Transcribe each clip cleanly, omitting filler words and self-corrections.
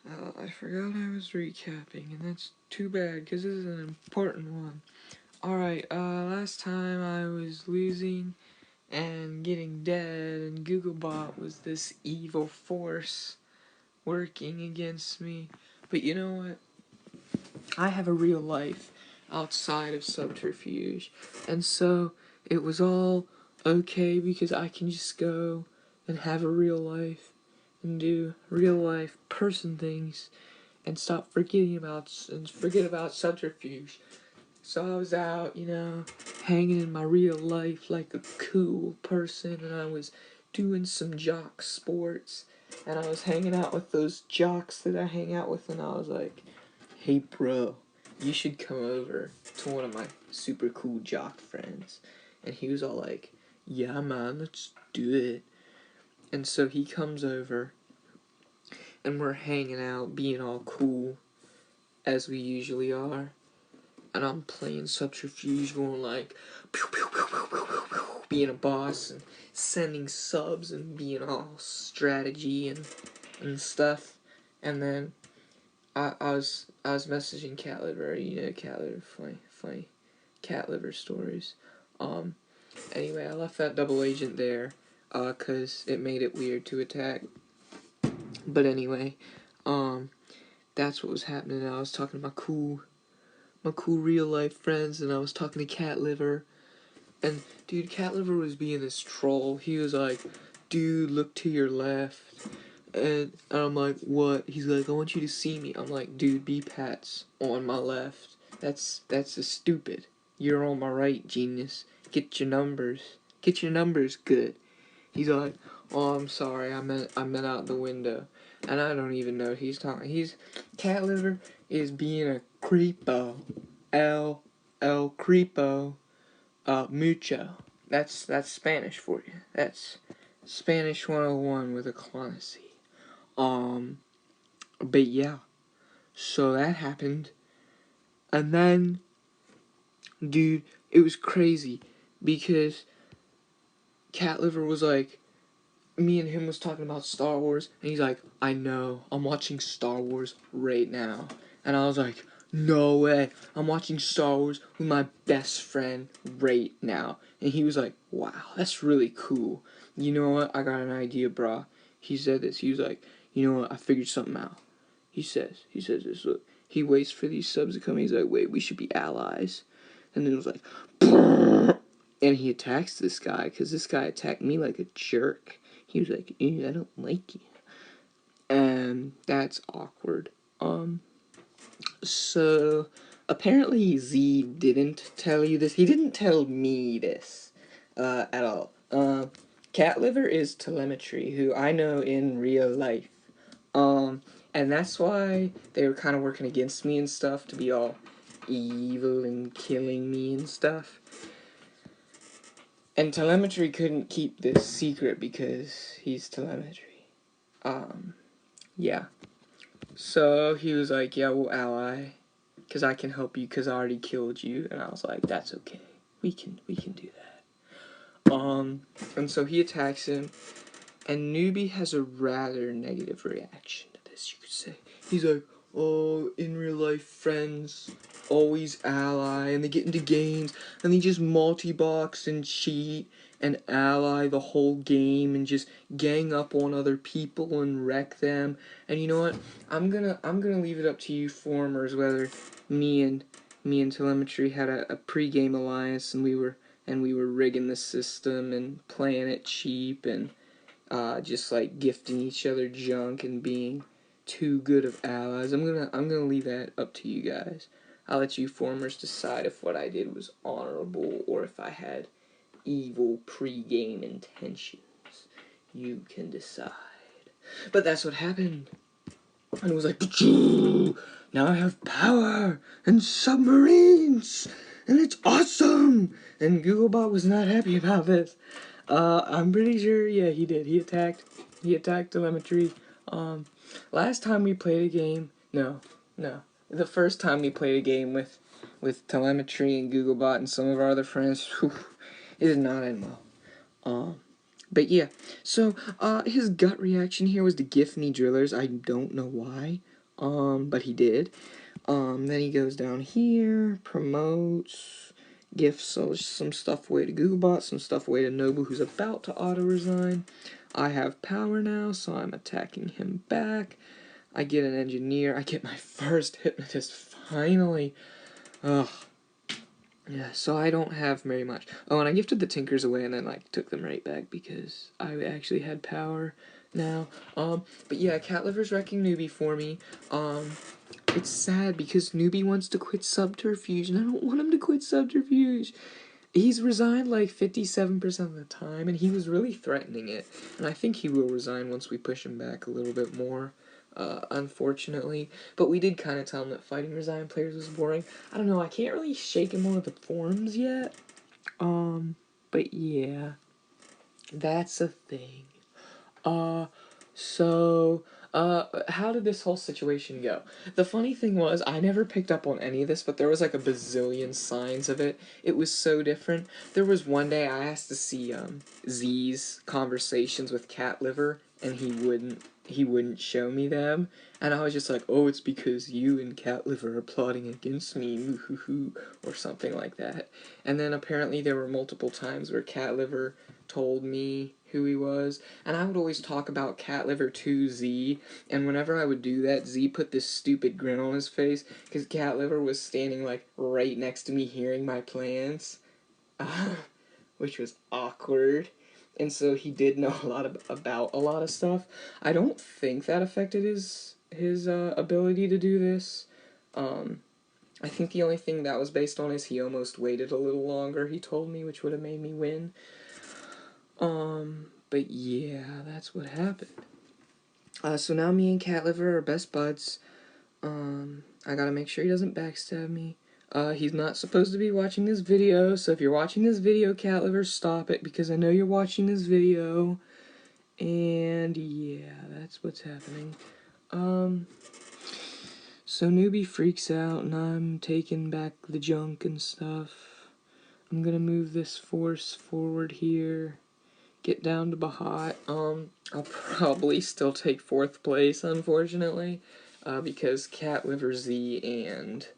I forgot I was recapping, and that's too bad, because this is an important one. Alright, last time I was losing and getting dead, and Googlebot was this evil force working against me. But you know what? I have a real life outside of Subterfuge, and so it was all okay because I can just go and have a real life and do real life person things and forget about Subterfuge. So I was out, hanging in my real life like a cool person, and I was doing some jock sports, and I was hanging out with those jocks that I hang out with, and I was like, hey bro, you should come over to one of my super cool jock friends. And he was all like, yeah man, let's do it. And so he comes over, and we're hanging out, being all cool, as we usually are. And I'm playing Subterfuge, going like, pew, pew, pew, pew, pew, pew, pew, being a boss, and sending subs, and being all strategy and stuff. And then I was messaging Cat Liver, Cat Liver, funny Cat Liver stories. Anyway, I left that double agent there, cause it made it weird to attack. But anyway, that's what was happening. I was talking to my cool real life friends, and I was talking to Cat Liver. And dude, Cat Liver was being this troll. He was like, dude, look to your left. And I'm like, what? He's like, I want you to see me. I'm like, dude, B-Pat's on my left. That's a stupid. You're on my right, genius. Get your numbers. Get your numbers good. He's like, oh, I'm sorry, I meant out the window. And I don't even know he's talking. Cat Liver is being a creepo. El creepo. Mucho. That's Spanish for you. That's Spanish 101 with a clonacy. But yeah, so that happened, and then, dude, it was crazy, because Cat Liver was like, me and him was talking about Star Wars, and he's like, I know, I'm watching Star Wars right now, and I was like, no way, I'm watching Star Wars with my best friend right now, and he was like, wow, that's really cool, you know what, I got an idea, brah. He said this, he was like, you know what, I figured something out. He says this, look, he waits for these subs to come, he's like, wait, we should be allies, and then it was like, and he attacks this guy, because this guy attacked me like a jerk. He was like, I don't like you. And that's awkward. So, apparently Z didn't tell you this. He didn't tell me this, at all. Cat Liver is Telemetry, who I know in real life. And that's why they were kind of working against me and stuff, to be all evil and killing me and stuff. And Telemetry couldn't keep this secret because he's Telemetry. Yeah. So he was like, yeah, we'll ally, because I can help you, because I already killed you. And I was like, that's okay. We can do that. And so he attacks him, and Newbie has a rather negative reaction to this, you could say. He's like, oh, in real life, friends always ally, and they get into games, and they just multi-box and cheat and ally the whole game and just gang up on other people and wreck them. And you know what? I'm gonna leave it up to you formers whether me and Telemetry had a pre-game alliance, and we were rigging the system and playing it cheap and just like gifting each other junk and being too good of allies. I'm gonna leave that up to you guys. I'll let you formers decide if what I did was honorable or if I had evil pre-game intentions. You can decide. But that's what happened. And it was like, now I have power and submarines, and it's awesome. And Googlebot was not happy about this. I'm pretty sure, yeah, he did. He attacked Telemetry. Last time we played a game, no. The first time we played a game with Telemetry and Googlebot and some of our other friends, it did not end well. But yeah, so, his gut reaction here was to gift me drillers. I don't know why. but he did. Then he goes down here, promotes, gifts some stuff away to Googlebot, some stuff away to Nobu, who's about to auto-resign. I have power now, so I'm attacking him back. I get an engineer. I get my first hypnotist, finally. Ugh. Yeah, so I don't have very much. Oh, and I gifted the Tinkers away and then, like, took them right back because I actually had power now. But yeah, Cat Liver's wrecking Newbie for me. It's sad because Newbie wants to quit Subterfuge, and I don't want him to quit Subterfuge. He's resigned like 57% of the time, and he was really threatening it. And I think he will resign once we push him back a little bit more, unfortunately. But we did kind of tell him that fighting resigned players was boring. I don't know, I can't really shake him on the forums yet. But yeah, that's a thing. How did this whole situation go? The funny thing was, I never picked up on any of this, but there was like a bazillion signs of it. It was so different. There was one day I asked to see, Z's conversations with Cat Liver, and he wouldn't show me them. And I was just like, oh, it's because you and Cat Liver are plotting against me, woo-hoo-hoo, or something like that. And then apparently there were multiple times where Cat Liver told me who he was, and I would always talk about Cat Liver to Z, and whenever I would do that, Z put this stupid grin on his face, because Cat Liver was standing, like, right next to me hearing my plans, which was awkward, and so he did know a lot about a lot of stuff. I don't think that affected his ability to do this. I think the only thing that was based on is he almost waited a little longer, he told me, which would have made me win. But yeah, that's what happened. So now me and Cat Liver are best buds. I gotta make sure he doesn't backstab me. He's not supposed to be watching this video, so if you're watching this video, Cat Liver, stop it, because I know you're watching this video. And yeah, that's what's happening. So Newbie freaks out, and I'm taking back the junk and stuff. I'm gonna move this force forward here. Get down to Bahat. I'll probably still take 4th place, unfortunately, because Cat Liver Z and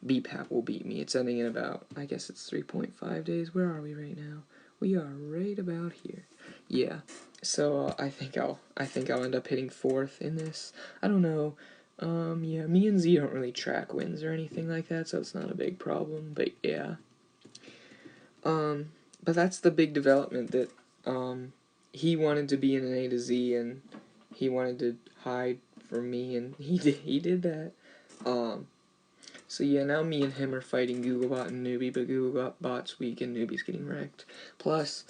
BPAP will beat me. It's ending in about, I guess it's 3.5 days. Where are we right now? We are right about here. Yeah. So I think I'll end up hitting 4th in this. I don't know. Yeah, me and Z don't really track wins or anything like that, so it's not a big problem. But yeah. But that's the big development, that he wanted to be in an A to Z, and he wanted to hide from me, and he did that. So yeah, now me and him are fighting Googlebot and Newbie, but Googlebot's weak and Newbie's getting wrecked. Plus,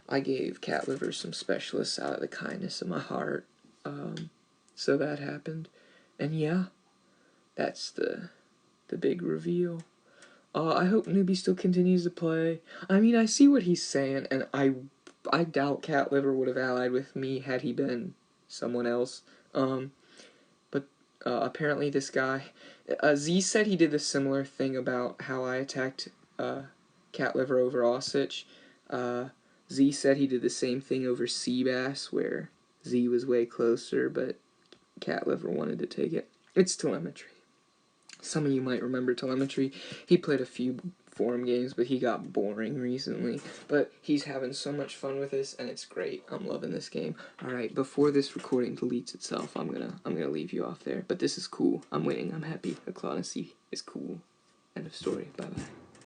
I gave Cat Liver some specialists out of the kindness of my heart. So that happened. And yeah, that's the big reveal. I hope Newbie still continues to play. I mean, I see what he's saying, and I doubt Cat Liver would have allied with me had he been someone else. But apparently this guy, Z said he did a similar thing about how I attacked Cat Liver over Osich. Z said he did the same thing over Seabass, where Z was way closer, but Cat Liver wanted to take it. It's telemetry. Some of you might remember telemetry. He played a few forum games, but he got boring recently. But he's having so much fun with this, and it's great. I'm loving this game. Alright, before this recording deletes itself, I'm gonna leave you off there. But this is cool. I'm winning. I'm happy. Aclonacy is cool. End of story. Bye-bye.